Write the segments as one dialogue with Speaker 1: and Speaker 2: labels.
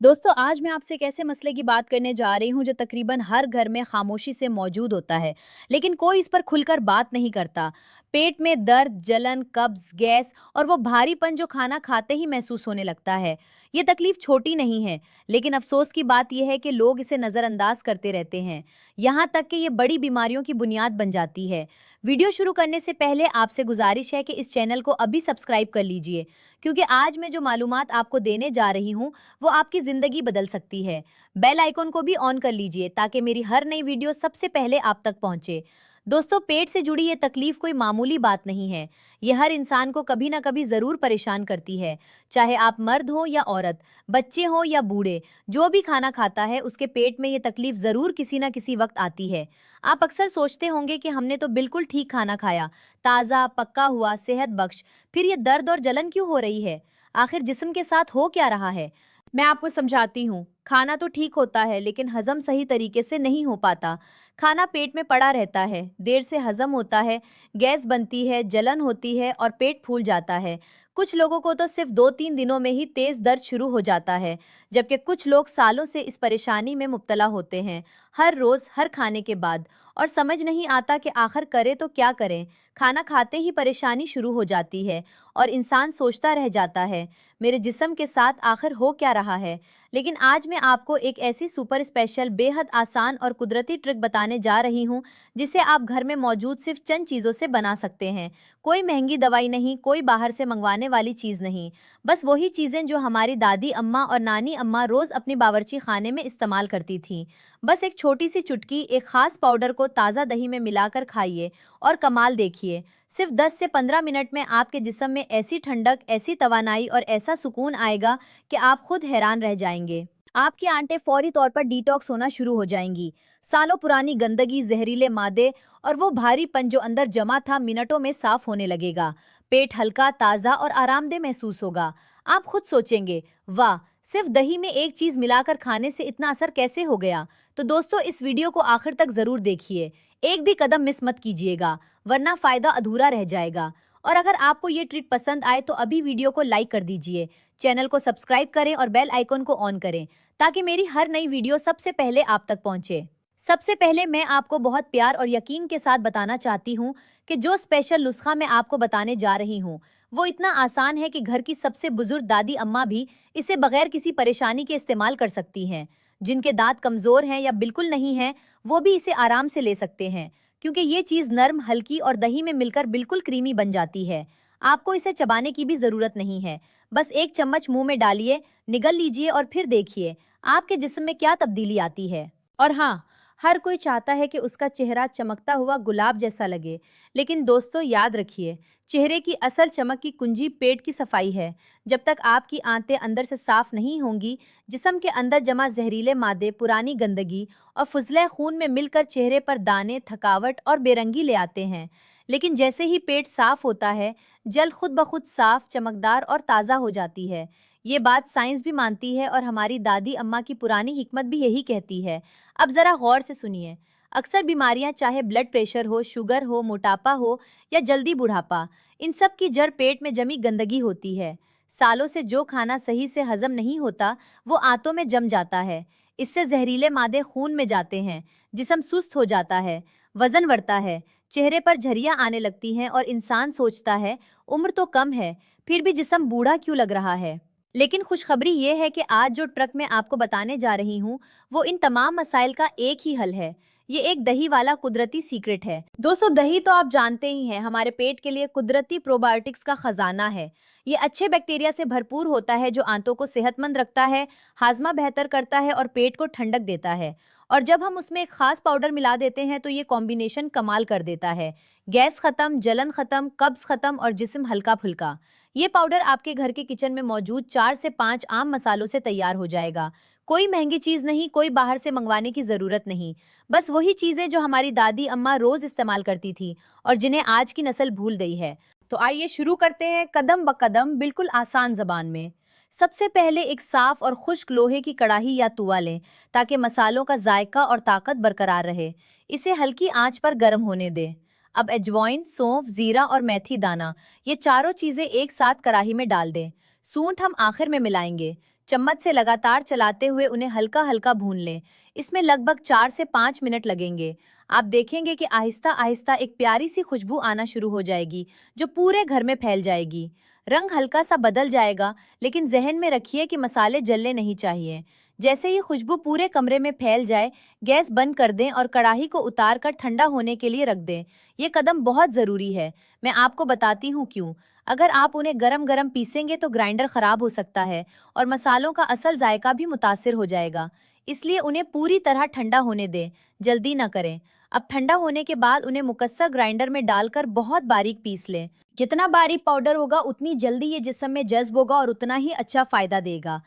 Speaker 1: दोस्तों, आज मैं आपसे एक ऐसे मसले की बात करने जा रही हूँ जो तकरीबन हर घर में खामोशी से मौजूद होता है, लेकिन कोई इस पर खुलकर बात नहीं करता। पेट में दर्द, जलन, कब्ज, गैस और वो भारीपन जो खाना खाते ही महसूस होने लगता है। ये तकलीफ छोटी नहीं है, लेकिन अफसोस की बात यह है कि लोग इसे नज़रअंदाज करते रहते हैं। यहाँ तक कि ये बड़ी बीमारियों की बुनियाद बन जाती है। वीडियो शुरू करने से पहले आपसे गुजारिश है कि इस चैनल को अभी सब्सक्राइब कर लीजिए, क्योंकि आज मैं जो मालूमात आपको देने जा रही हूँ वो आपकी ज़िंदगी बदल सकती है। बेल आइकन को भी ऑन कर लीजिए ताकि मेरी हर नई वीडियो सबसे पहले आप तक पहुंचे। दोस्तों, पेट से जुड़ी ये तकलीफ कोई मामूली बात नहीं है। ये हर इंसान को कभी ना कभी ज़रूर परेशान करती है। चाहे आप मर्द हो या औरत, बच्चे हो या बूढ़े, जो भी खाना खाता है उसके पेट में ये तकलीफ ज़रूर किसी ना किसी वक्त आती है। आप अक्सर सोचते होंगे कि हमने तो बिल्कुल ठीक खाना खाया, ताज़ा, पक्का हुआ, सेहत बख्श, फिर ये दर्द और जलन क्यों हो रही है? आखिर जिस्म के साथ हो क्या रहा है? मैं आपको समझाती हूँ। खाना तो ठीक होता है, लेकिन हजम सही तरीके से नहीं हो पाता। खाना पेट में पड़ा रहता है, देर से हजम होता है, गैस बनती है, जलन होती है और पेट फूल जाता है। कुछ लोगों को तो सिर्फ 2-3 दिनों में ही तेज दर्द शुरू हो जाता है, जबकि कुछ लोग सालों से इस परेशानी में मुब्तला होते हैं, हर रोज हर खाने के बाद। और समझ नहीं आता कि आखिर करें तो क्या करें। खाना खाते ही परेशानी शुरू हो जाती है और इंसान सोचता रह जाता है, मेरे जिस्म के साथ आखिर हो क्या रहा है। लेकिन आज मैं आपको एक ऐसी सुपर स्पेशल, बेहद आसान और कुदरती ट्रिक बताने जा रही हूँ, जिसे आप घर में मौजूद सिर्फ चंद चीज़ों से बना सकते हैं। कोई महंगी दवाई नहीं, कोई बाहर से मंगवाने वाली चीज़ नहीं, बस वही चीज़ें जो हमारी दादी अम्मा और नानी अम्मा रोज़ अपने बावर्ची खाने में इस्तेमाल करती थीं। बस एक छोटी सी चुटकी एक ख़ास पाउडर को ताज़ा दही में मिलाकर खाइए और कमाल देखिए। सिर्फ 10 से 15 मिनट में आपके जिस्म में ऐसी ठंडक, ऐसी तवानाई और ऐसा सुकून आएगा कि आप खुद हैरान रह जाएंगे। आपकी आंटें फौरी तौर पर डिटॉक्स होना शुरू हो जाएंगी। सालों पुरानी गंदगी, जहरीले मादे और वो भारीपन जो अंदर जमा था मिनटों में साफ होने लगेगा। पेट हल्का, ताज़ा और आरामदेह महसूस होगा। आप खुद सोचेंगे, वाह, सिर्फ दही में एक चीज़ मिलाकर खाने से इतना असर कैसे हो गया? तो दोस्तों, इस वीडियो को आखिर तक ज़रूर देखिए। एक भी कदम मिस मत कीजिएगा, वरना फ़ायदा अधूरा रह जाएगा। और अगर आपको ये ट्रिक पसंद आए तो अभी वीडियो को लाइक कर दीजिए, चैनल को सब्सक्राइब करें और बेल आइकन को ऑन करें, ताकि मेरी हर नई वीडियो सबसे पहले आप तक पहुंचे। सबसे पहले मैं आपको बहुत प्यार और यकीन के साथ बताना चाहती हूँ कि जो स्पेशल नुस्खा मैं आपको बताने जा रही हूँ वो इतना आसान है कि घर की सबसे बुजुर्ग दादी अम्मा भी इसे बगैर किसी परेशानी के इस्तेमाल कर सकती हैं। जिनके दांत कमज़ोर हैं या बिल्कुल नहीं हैं, वो भी इसे आराम से ले सकते हैं, क्योंकि ये चीज़ नर्म, हल्की और दही में मिलकर बिल्कुल क्रीमी बन जाती है। आपको इसे चबाने की भी ज़रूरत नहीं है, बस एक चम्मच मुंह में डालिए, निगल लीजिए और फिर देखिए आपके जिस्म में क्या तब्दीली आती है। और हाँ, हर कोई चाहता है कि उसका चेहरा चमकता हुआ गुलाब जैसा लगे, लेकिन दोस्तों याद रखिए, चेहरे की असल चमक की कुंजी पेट की सफाई है। जब तक आपकी आंतें अंदर से साफ नहीं होंगी, जिस्म के अंदर जमा जहरीले मादे, पुरानी गंदगी और फुजले खून में मिलकर चेहरे पर दाने, थकावट और बेरंगी ले आते हैं। लेकिन जैसे ही पेट साफ होता है, जल्द खुद ब खुद साफ, चमकदार और ताज़ा हो जाती है। ये बात साइंस भी मानती है और हमारी दादी अम्मा की पुरानी हिकमत भी यही कहती है। अब ज़रा गौर से सुनिए। अक्सर बीमारियां, चाहे ब्लड प्रेशर हो, शुगर हो, मोटापा हो या जल्दी बुढ़ापा, इन सब की जड़ पेट में जमी गंदगी होती है। सालों से जो खाना सही से हजम नहीं होता वो आंतों में जम जाता है। इससे जहरीले मादे खून में जाते हैं, जिस्म सुस्त हो जाता है, वजन बढ़ता है, चेहरे पर झरियां आने लगती हैं और इंसान सोचता है उम्र तो कम है, फिर भी जिस्म बूढ़ा क्यों लग रहा है। लेकिन खुशखबरी ये है कि आज जो ट्रक मैं आपको बताने जा रही हूँ वो इन तमाम मसाइल का एक ही हल है। ये एक दही वाला कुदरती सीक्रेट है। दोस्तों, दही तो आप जानते ही हैं, हमारे पेट के लिए कुदरती प्रोबायोटिक्स का खजाना है। ये अच्छे बैक्टीरिया से भरपूर होता है जो आंतों को सेहतमंद रखता है, हाजमा बेहतर करता है और पेट को ठंडक देता है। और जब हम उसमें एक खास पाउडर मिला देते हैं तो ये कॉम्बिनेशन कमाल कर देता है। गैस खत्म, जलन खत्म, कब्ज खत्म और जिस्म हल्का फुल्का। ये पाउडर आपके घर के किचन में मौजूद 4 से 5 आम मसालों से तैयार हो जाएगा। कोई महंगी चीज़ नहीं, कोई बाहर से मंगवाने की ज़रूरत नहीं। बस वही चीज़ें जो हमारी दादी अम्मा रोज़ इस्तेमाल करती थी और जिन्हें आज की नस्ल भूल गई है। तो आइए शुरू करते हैं कदम ब कदम, बिल्कुल आसान ज़बान में। सबसे पहले एक साफ़ और खुश्क लोहे की कढ़ाई या तवा लें, ताकि मसालों का जायका और ताकत बरकरार रहे। इसे हल्की आंच पर गर्म होने दें। अब अजवाइन, सौंफ, जीरा और मेथी दाना, ये चारों चीज़ें एक साथ कढ़ाई में डाल दें। सूंठ हम आखिर में मिलाएंगे। चम्मच से लगातार चलाते हुए उन्हें हल्का हल्का भून लें। इसमें लगभग 4 से 5 मिनट लगेंगे। आप देखेंगे कि आहिस्ता आहिस्ता एक प्यारी सी खुशबू आना शुरू हो जाएगी, जो पूरे घर में फैल जाएगी। रंग हल्का सा बदल जाएगा, लेकिन जहन में रखिए कि मसाले जलने नहीं चाहिए। जैसे ही खुशबू पूरे कमरे में फैल जाए, गैस बंद कर दें और कढ़ाई को उतार कर ठंडा होने के लिए रख दें। ये कदम बहुत ज़रूरी है। मैं आपको बताती हूँ क्यों। अगर आप उन्हें गरम गरम पीसेंगे तो ग्राइंडर खराब हो सकता है और मसालों का असल जायका भी मुतासिर हो जाएगा। इसलिए उन्हें पूरी तरह ठंडा होने दें, जल्दी ना करें। अब ठंडा होने के बाद उन्हें मुकस्सा ग्राइंडर में डालकर बहुत बारीक पीस लें। जितना बारीक पाउडर होगा उतनी जल्दी ये जिस्म में जज्ब होगा और उतना ही अच्छा फायदा देगा।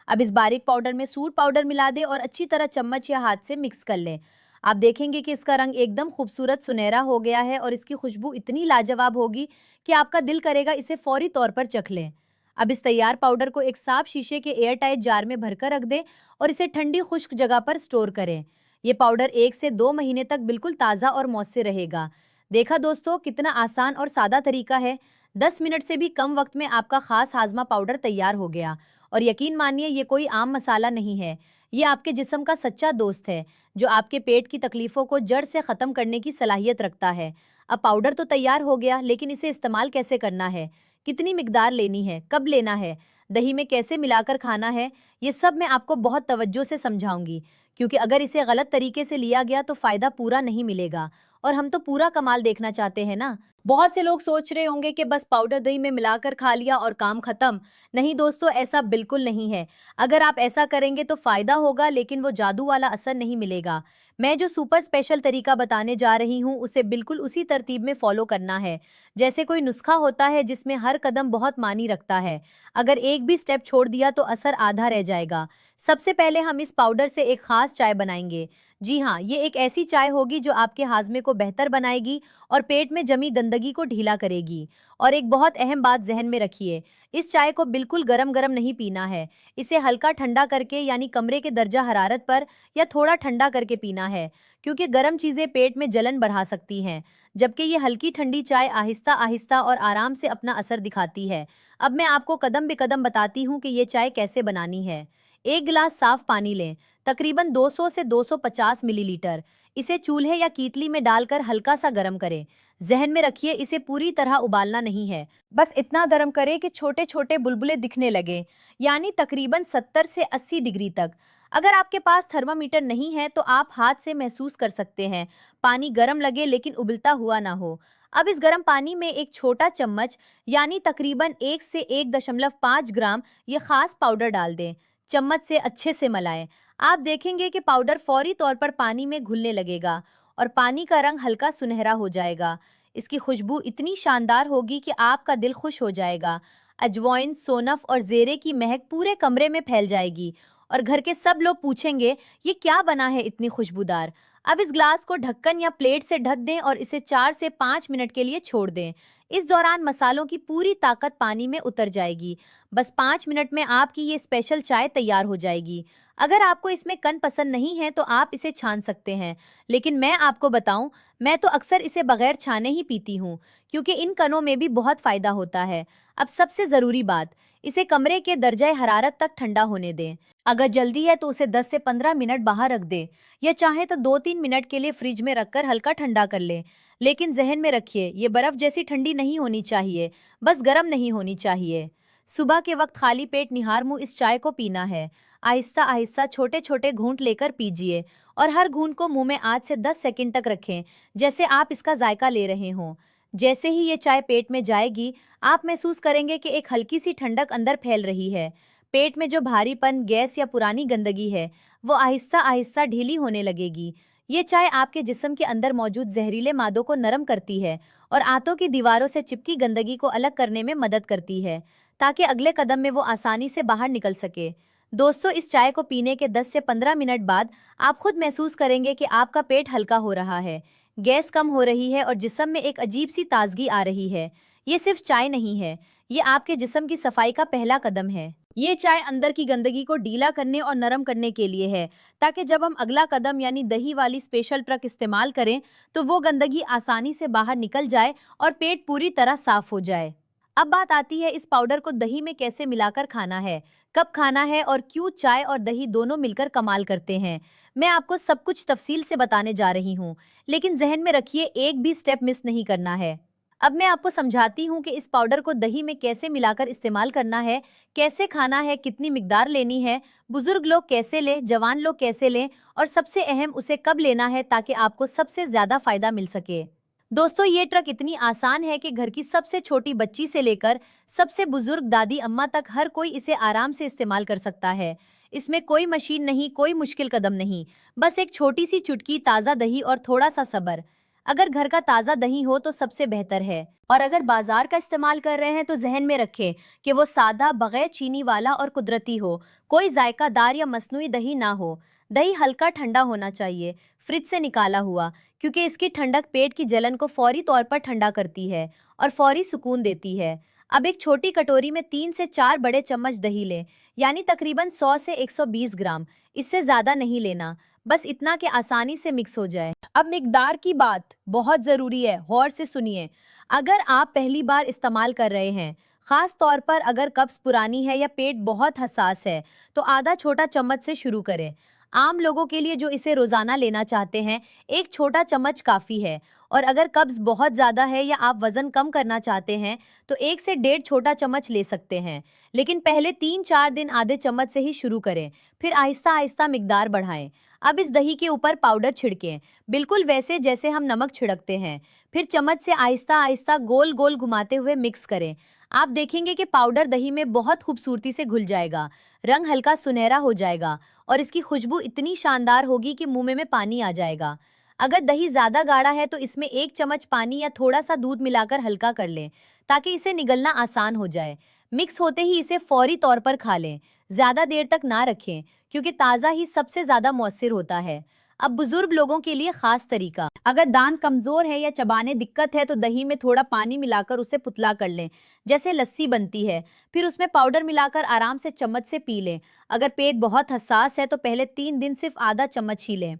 Speaker 1: अब इस बारीक पाउडर में सूट पाउडर मिला दें और अच्छी तरह चम्मच या हाथ से मिक्स कर लें। आप देखेंगे कि इसका रंग एकदम खूबसूरत सुनहरा हो गया है और इसकी खुशबू इतनी लाजवाब होगी कि आपका दिल करेगा इसे फौरी तौर पर चख लें। अब इस तैयार पाउडर को एक साफ शीशे के एयर टाइट जार में भरकर रख दें और इसे ठंडी खुश्क जगह पर स्टोर करें। ये पाउडर 1 से 2 महीने तक बिल्कुल ताज़ा और मौसर रहेगा। देखा दोस्तों, कितना आसान और सादा तरीका है। 10 मिनट से भी कम वक्त में आपका खास हाजमा पाउडर तैयार हो गया। और यकीन मानिए, ये कोई आम मसाला नहीं है। ये आपके जिस्म का सच्चा दोस्त है, जो आपके पेट की तकलीफ़ों को जड़ से ख़त्म करने की सलाहियत रखता है। अब पाउडर तो तैयार हो गया, लेकिन इसे इस्तेमाल कैसे करना है, कितनी मिकदार लेनी है, कब लेना है, दही में कैसे मिलाकर खाना है, ये सब मैं आपको बहुत तवज्जो से समझाऊंगी। क्योंकि अगर इसे गलत तरीके से लिया गया तो फ़ायदा पूरा नहीं मिलेगा, और हम तो पूरा कमाल देखना चाहते हैं ना। बहुत से लोग सोच रहे होंगे कि बस पाउडर दही में मिलाकर खा लिया और काम खत्म। नहीं दोस्तों, ऐसा बिल्कुल नहीं है। अगर आप ऐसा करेंगे तो फ़ायदा होगा, लेकिन वो जादू वाला असर नहीं मिलेगा। मैं जो सुपर स्पेशल तरीका बताने जा रही हूँ, उसे बिल्कुल उसी तरतीब में फॉलो करना है, जैसे कोई नुस्खा होता है जिसमें हर कदम बहुत मानी रखता है। अगर एक भी स्टेप छोड़ दिया तो असर आधा रह जाएगा। सबसे पहले हम इस पाउडर से एक खास चाय बनाएंगे। जी हाँ, ये एक ऐसी चाय होगी जो आपके हाजमे को बेहतर बनाएगी और पेट में जमी गंदगी को ढीला करेगी। और एक बहुत अहम बात जहन में रखिए, इस चाय को बिल्कुल गरम गरम नहीं पीना है। इसे हल्का ठंडा करके, यानी कमरे के दर्जा हरारत पर, या थोड़ा ठंडा करके पीना है, क्योंकि गर्म चीज़ें पेट में जलन बढ़ा सकती हैं, जबकि ये हल्की ठंडी चाय आहिस्ता आहिस्ता और आराम से अपना असर दिखाती है। अब मैं आपको कदम बेकदम बताती हूँ कि ये चाय कैसे बनानी है। 1 गिलास साफ पानी लें, तकरीबन 200 से 250 मिलीलीटर। इसे चूल्हे या कीतली में डालकर हल्का सा गर्म करें। जहन में रखिए, इसे पूरी तरह उबालना नहीं है, बस इतना गर्म करें कि छोटे छोटे बुलबुले दिखने लगे, यानी तकरीबन 70 से 80 डिग्री तक। अगर आपके पास थर्मामीटर नहीं है तो आप हाथ से महसूस कर सकते हैं। पानी गर्म लगे लेकिन उबलता हुआ ना हो। अब इस गर्म पानी में एक छोटा चम्मच, यानी तकरीबन 1 से 1.5 ग्राम ये खास पाउडर डाल दें। चम्मच से अच्छे से मिलाएं। आप देखेंगे कि पाउडर फौरी तौर पर पानी में घुलने लगेगा और पानी का रंग हल्का सुनहरा हो जाएगा। इसकी खुशबू इतनी शानदार होगी कि आपका दिल खुश हो जाएगा। अजवाइन, सोनफ और जीरे की महक पूरे कमरे में फैल जाएगी और घर के सब लोग पूछेंगे, ये क्या बना है इतनी खुशबूदार। अब इस ग्लास को ढक्कन या प्लेट से ढक दें और इसे 4 से 5 मिनट के लिए छोड़ दें। इस दौरान मसालों की पूरी ताकत पानी में उतर जाएगी। बस 5 मिनट में आपकी ये स्पेशल चाय तैयार हो जाएगी। अगर आपको इसमें कन पसंद नहीं है तो आप इसे छान सकते हैं, लेकिन मैं आपको बताऊं, मैं तो अक्सर इसे बगैर छाने ही पीती हूँ, क्योंकि इन कनों में भी बहुत फ़ायदा होता है। अब सबसे ज़रूरी बात, इसे कमरे के दर्जे हरारत तक ठंडा होने दें। अगर जल्दी है तो उसे 10 से 15 मिनट बाहर रख दें, या चाहे तो 2-3 मिनट के लिए फ्रिज में रखकर हल्का ठंडा कर लें। लेकिन जहन में रखिए, ये बर्फ़ जैसी ठंडी नहीं होनी चाहिए, बस गर्म नहीं होनी चाहिए। सुबह के वक्त खाली पेट निहार मुंह इस चाय को पीना है। आहिस्ता आहिस्ता छोटे छोटे घूंट लेकर पीजिए और हर घूंट को मुंह में 8 से 10 सेकंड तक रखें, जैसे आप इसका जायका ले रहे हों। जैसे ही ये चाय पेट में जाएगी, आप महसूस करेंगे कि एक हल्की सी ठंडक अंदर फैल रही है। पेट में जो भारीपन, गैस या पुरानी गंदगी है, वो आहिस्ता आहिस्ता ढीली होने लगेगी। ये चाय आपके जिस्म के अंदर मौजूद जहरीले मादों को नरम करती है और आंतों की दीवारों से चिपकी गंदगी को अलग करने में मदद करती है, ताकि अगले कदम में वो आसानी से बाहर निकल सके। दोस्तों, इस चाय को पीने के 10 से 15 मिनट बाद आप खुद महसूस करेंगे कि आपका पेट हल्का हो रहा है, गैस कम हो रही है और जिस्म में एक अजीब सी ताजगी आ रही है। ये सिर्फ चाय नहीं है, ये आपके जिस्म की सफाई का पहला कदम है। ये चाय अंदर की गंदगी को ढीला करने और नरम करने के लिए है, ताकि जब हम अगला कदम यानी दही वाली स्पेशल ट्रक इस्तेमाल करें तो वो गंदगी आसानी से बाहर निकल जाए और पेट पूरी तरह साफ हो जाए। अब बात आती है इस पाउडर को दही में कैसे मिलाकर खाना है, कब खाना है और क्यों चाय और दही दोनों मिलकर कमाल करते हैं। मैं आपको सब कुछ तफसील से बताने जा रही हूँ, लेकिन जहन में रखिए एक भी स्टेप मिस नहीं करना है। अब मैं आपको समझाती हूँ कि इस पाउडर को दही में कैसे मिलाकर इस्तेमाल करना है, कैसे खाना है, कितनी मिकदार लेनी है, बुजुर्ग लोग कैसे लें, जवान लोग कैसे लें और सबसे अहम उसे कब लेना है ताकि आपको सबसे ज्यादा फायदा मिल सके। दोस्तों, ये ट्रक इतनी आसान है कि घर की सबसे छोटी बच्ची से लेकर सबसे बुजुर्ग दादी अम्मा तक हर कोई इसे आराम से इस्तेमाल कर सकता है। इसमें कोई मशीन नहीं, कोई मुश्किल कदम नहीं, बस एक छोटी सी चुटकी ताज़ा दही और थोड़ा सा सब्र। अगर घर का ताज़ा दही हो तो सबसे बेहतर है, और अगर बाजार का इस्तेमाल कर रहे हैं तो जहन में रखें कि वो सादा, बगैर चीनी वाला और कुदरती हो, कोई जायकादार या मसनूई दही ना हो। दही हल्का ठंडा होना चाहिए, फ्रिज से निकाला हुआ, क्योंकि इसकी ठंडक पेट की जलन को फौरी तौर पर ठंडा करती है और फौरी सुकून देती है। अब एक छोटी कटोरी में 3 से 4 बड़े चम्मच दही लें, यानी तकरीबन 100 से 120 ग्राम। इससे ज़्यादा नहीं लेना, बस इतना कि आसानी से मिक्स हो जाए। अब मिकदार की बात बहुत ज़रूरी है, गौर से सुनिए। अगर आप पहली बार इस्तेमाल कर रहे हैं, ख़ास तौर पर अगर कब्ज़ पुरानी है या पेट बहुत हसास है, तो आधा छोटा चम्मच से शुरू करें। आम लोगों के लिए जो इसे रोज़ाना लेना चाहते हैं, एक छोटा चम्मच काफ़ी है। और अगर कब्ज़ बहुत ज़्यादा है या आप वज़न कम करना चाहते हैं, तो 1 से 1.5 छोटा चम्मच ले सकते हैं। लेकिन पहले 3-4 दिन आधे चम्मच से ही शुरू करें, फिर आहिस्ता आहिस्ता मिकदार बढ़ाएं। अब इस दही के ऊपर पाउडर छिड़कें, बिल्कुल वैसे जैसे हम नमक छिड़कते हैं। फिर चम्मच से आहिस्ता आहिस्ता गोल गोल घुमाते हुए मिक्स करें। आप देखेंगे कि पाउडर दही में बहुत खूबसूरती से घुल जाएगा, रंग हल्का सुनहरा हो जाएगा और इसकी खुशबू इतनी शानदार होगी कि मुंह में पानी आ जाएगा। अगर दही ज़्यादा गाढ़ा है तो इसमें 1 चम्मच पानी या थोड़ा सा दूध मिलाकर हल्का कर लें, ताकि इसे निगलना आसान हो जाए। मिक्स होते ही इसे फौरी तौर पर खा लें, ज़्यादा देर तक ना रखें, क्योंकि ताज़ा ही सबसे ज़्यादा मौसर होता है। अब बुजुर्ग लोगों के लिए खास तरीका, अगर दांत कमजोर है या चबाने दिक्कत है तो दही में थोड़ा पानी मिलाकर उसे पुतला कर लें, जैसे लस्सी बनती है। फिर उसमें पाउडर मिलाकर आराम से चम्मच से पी लें। अगर पेट बहुत हसास है तो पहले 3 दिन सिर्फ आधा चम्मच ही लें।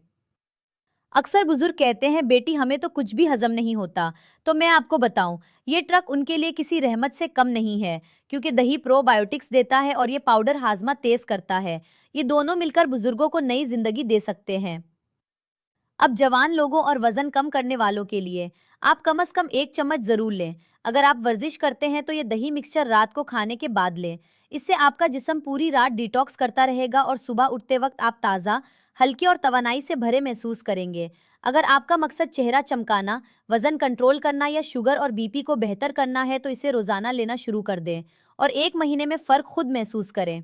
Speaker 1: अक्सर बुजुर्ग कहते हैं बेटी हमें तो कुछ भी हजम नहीं होता, तो मैं आपको बताऊं, ये ट्रक उनके लिए किसी रहमत से कम नहीं है, क्योंकि दही प्रोबायोटिक्स देता है और ये पाउडर हाजमा तेज करता है। ये दोनों मिलकर बुजुर्गों को नई जिंदगी दे सकते हैं। अब जवान लोगों और वजन कम करने वालों के लिए आप कम से कम 1 चम्मच जरूर लें। अगर आप वर्जिश करते हैं तो ये दही मिक्सचर रात को खाने के बाद लें। इससे आपका जिस्म पूरी रात डिटॉक्स करता रहेगा और सुबह उठते वक्त आप ताज़ा, हल्के और तवानाई से भरे महसूस करेंगे। अगर आपका मकसद चेहरा चमकाना, वजन कंट्रोल करना या शुगर और बीपी को बेहतर करना है तो इसे रोज़ाना लेना शुरू कर दें और 1 महीने में फ़र्क खुद महसूस करें।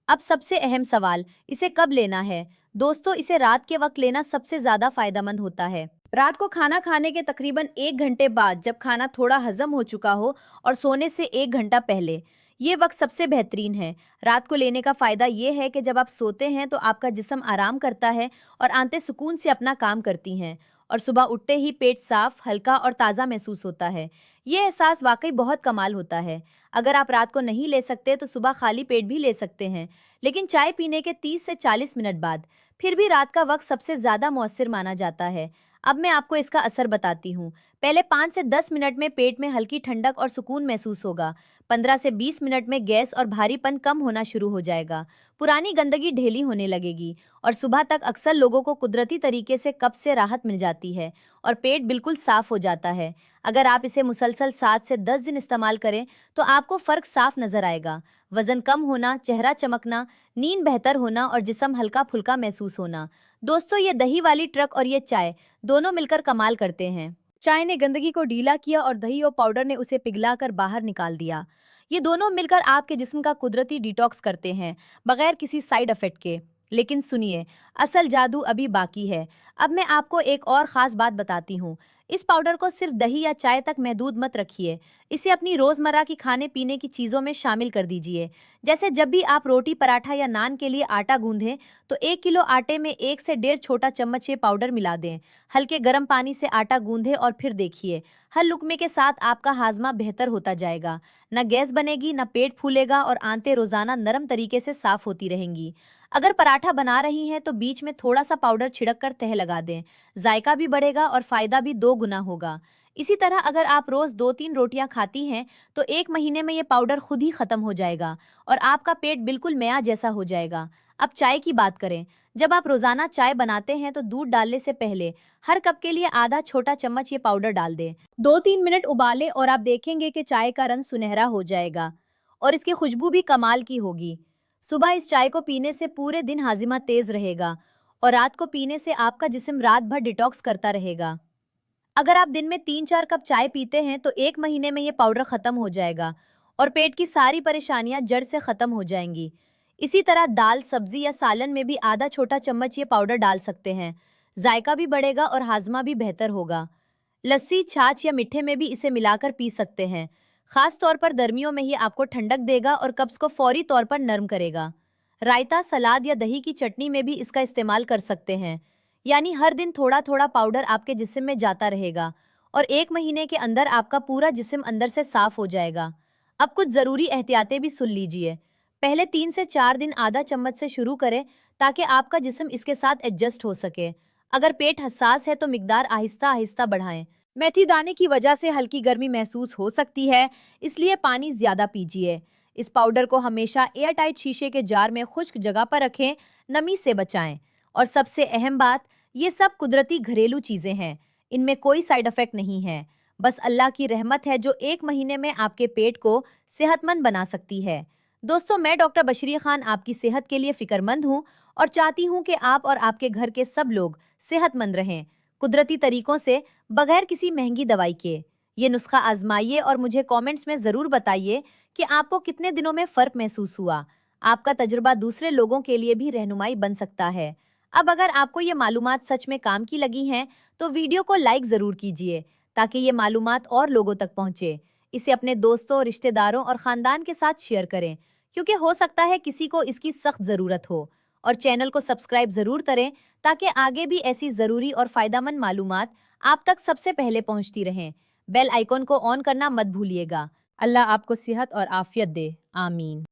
Speaker 1: अब सबसे अहम सवाल, इसे कब लेना है? दोस्तों, इसे रात के वक्त लेना सबसे ज़्यादा फायदेमंद होता है। रात को खाना खाने के तकरीबन 1 घंटे बाद, जब खाना थोड़ा हजम हो चुका हो और सोने से 1 घंटा पहले। ये वक्त सबसे बेहतरीन है। रात को लेने का फ़ायदा ये है कि जब आप सोते हैं तो आपका जिस्म आराम करता है और आंतें सुकून से अपना काम करती हैं और सुबह उठते ही पेट साफ, हल्का और ताज़ा महसूस होता है। ये एहसास वाकई बहुत कमाल होता है। अगर आप रात को नहीं ले सकते तो सुबह खाली पेट भी ले सकते हैं, लेकिन चाय पीने के 30 से 40 मिनट बाद। फिर भी रात का वक्त सबसे ज़्यादा मौसर माना जाता है। अब मैं आपको इसका असर बताती हूँ। पहले 5 से 10 मिनट में पेट में हल्की ठंडक और सुकून महसूस होगा। 15 से 20 मिनट में गैस और भारीपन कम होना शुरू हो जाएगा। पुरानी गंदगी ढीली होने लगेगी और सुबह तक अक्सर लोगों को कुदरती तरीके से कब्ज से राहत मिल जाती है और पेट बिल्कुल साफ हो जाता है। अगर आप इसे मुसलसल 7 से 10 दिन इस्तेमाल करें तो आपको फ़र्क साफ नज़र आएगा। वज़न कम होना, चेहरा चमकना, नींद बेहतर होना और जिस्म हल्का फुल्का महसूस होना। दोस्तों, ये दही वाली ट्रक और ये चाय दोनों मिलकर कमाल करते हैं। चाय ने गंदगी को ढीला किया और दही और पाउडर ने उसे पिघलाकर बाहर निकाल दिया। ये दोनों मिलकर आपके जिस्म का कुदरती डिटॉक्स करते हैं, बगैर किसी साइड इफेक्ट के। लेकिन सुनिए, असल जादू अभी बाकी है। अब मैं आपको एक और ख़ास बात बताती हूँ। इस पाउडर को सिर्फ दही या चाय तक महदूद मत रखिए। इसे अपनी रोज़मर्रा की खाने पीने की चीज़ों में शामिल कर दीजिए। जैसे जब भी आप रोटी, पराठा या नान के लिए आटा गूंदें, तो 1 किलो आटे में 1 से 1.5 छोटा चम्मच ये पाउडर मिला दें। हल्के गर्म पानी से आटा गूंदें और फिर देखिए, हर लुकमे के साथ आपका हाजमा बेहतर होता जाएगा। न गैस बनेगी, न पेट फूलेगा और आंतें रोज़ाना नरम तरीके से साफ़ होती रहेंगी। अगर पराठा बना रही हैं तो बीच में थोड़ा सा पाउडर छिड़क कर तह लगा दें। जायका भी बढ़ेगा और फायदा भी 2 गुना होगा। इसी तरह अगर आप रोज 2-3 रोटियां खाती हैं तो 1 महीने में ये पाउडर खुद ही खत्म हो जाएगा और आपका पेट बिल्कुल नया जैसा हो जाएगा। अब चाय की बात करें। जब आप रोजाना चाय बनाते हैं तो दूध डालने से पहले हर कप के लिए आधा छोटा चम्मच ये पाउडर डाल दें। 2-3 मिनट उबालें और आप देखेंगे कि चाय का रंग सुनहरा हो जाएगा और इसकी खुशबू भी कमाल की होगी। सुबह इस चाय को पीने से पूरे दिन हाजिमा तेज रहेगा और रात को पीने से आपका जिस्म रात भर डिटॉक्स करता रहेगा। अगर आप दिन में 3-4 कप चाय पीते हैं तो 1 महीने में ये पाउडर खत्म हो जाएगा और पेट की सारी परेशानियां जड़ से खत्म हो जाएंगी। इसी तरह दाल, सब्जी या सालन में भी आधा छोटा चम्मच ये पाउडर डाल सकते हैं। जायका भी बढ़ेगा और हाजमा भी बेहतर होगा। लस्सी, छाछ या मीठे में भी इसे मिलाकर पी सकते हैं। खास तौर पर गर्मियों में ये आपको ठंडक देगा और कब्ज को फौरी तौर पर नरम करेगा। रायता, सलाद या दही की चटनी में भी इसका इस्तेमाल कर सकते हैं। यानी हर दिन थोड़ा थोड़ा पाउडर आपके जिस्म में जाता रहेगा और 1 महीने के अंदर आपका पूरा जिस्म अंदर से साफ हो जाएगा। अब कुछ ज़रूरी एहतियातें भी सुन लीजिए। पहले 3 से 4 दिन आधा चम्मच से शुरू करें ताकि आपका जिस्म इसके साथ एडजस्ट हो सके। अगर पेट हसास है तो मिकदार आहिस्ता आहिस्ता बढ़ाएं। मेथी दाने की वजह से हल्की गर्मी महसूस हो सकती है, इसलिए पानी ज्यादा पीजिए। इस पाउडर को हमेशा एयर टाइट शीशे के जार में खुश्क जगह पर रखें, नमी से बचाएं। और सबसे अहम बात, ये सब कुदरती घरेलू चीजें हैं, इनमें कोई साइड इफेक्ट नहीं है। बस अल्लाह की रहमत है जो 1 महीने में आपके पेट को सेहतमंद बना सकती है। दोस्तों, मैं डॉक्टर बशरी खान आपकी सेहत के लिए फिक्रमंद हूँ और चाहती हूँ कि आप और आपके घर के सब लोग सेहतमंद रहें, कुदरती तरीकों से, बगैर किसी महंगी दवाई के। ये नुस्खा आजमाइए और मुझे कमेंट्स में ज़रूर बताइए कि आपको कितने दिनों में फ़र्क महसूस हुआ। आपका तजुर्बा दूसरे लोगों के लिए भी रहनुमाई बन सकता है। अब अगर आपको ये मालूमात सच में काम की लगी हैं, तो वीडियो को लाइक ज़रूर कीजिए ताकि ये मालूमात और लोगों तक पहुँचे। इसे अपने दोस्तों, रिश्तेदारों और ख़ानदान के साथ शेयर करें, क्योंकि हो सकता है किसी को इसकी सख्त ज़रूरत हो। और चैनल को सब्सक्राइब ज़रूर करें ताकि आगे भी ऐसी ज़रूरी और फ़ायदेमंद मालूमात आप तक सबसे पहले पहुंचती रहें। बेल आइकॉन को ऑन करना मत भूलिएगा। अल्लाह आपको सेहत और आफियत दे। आमीन।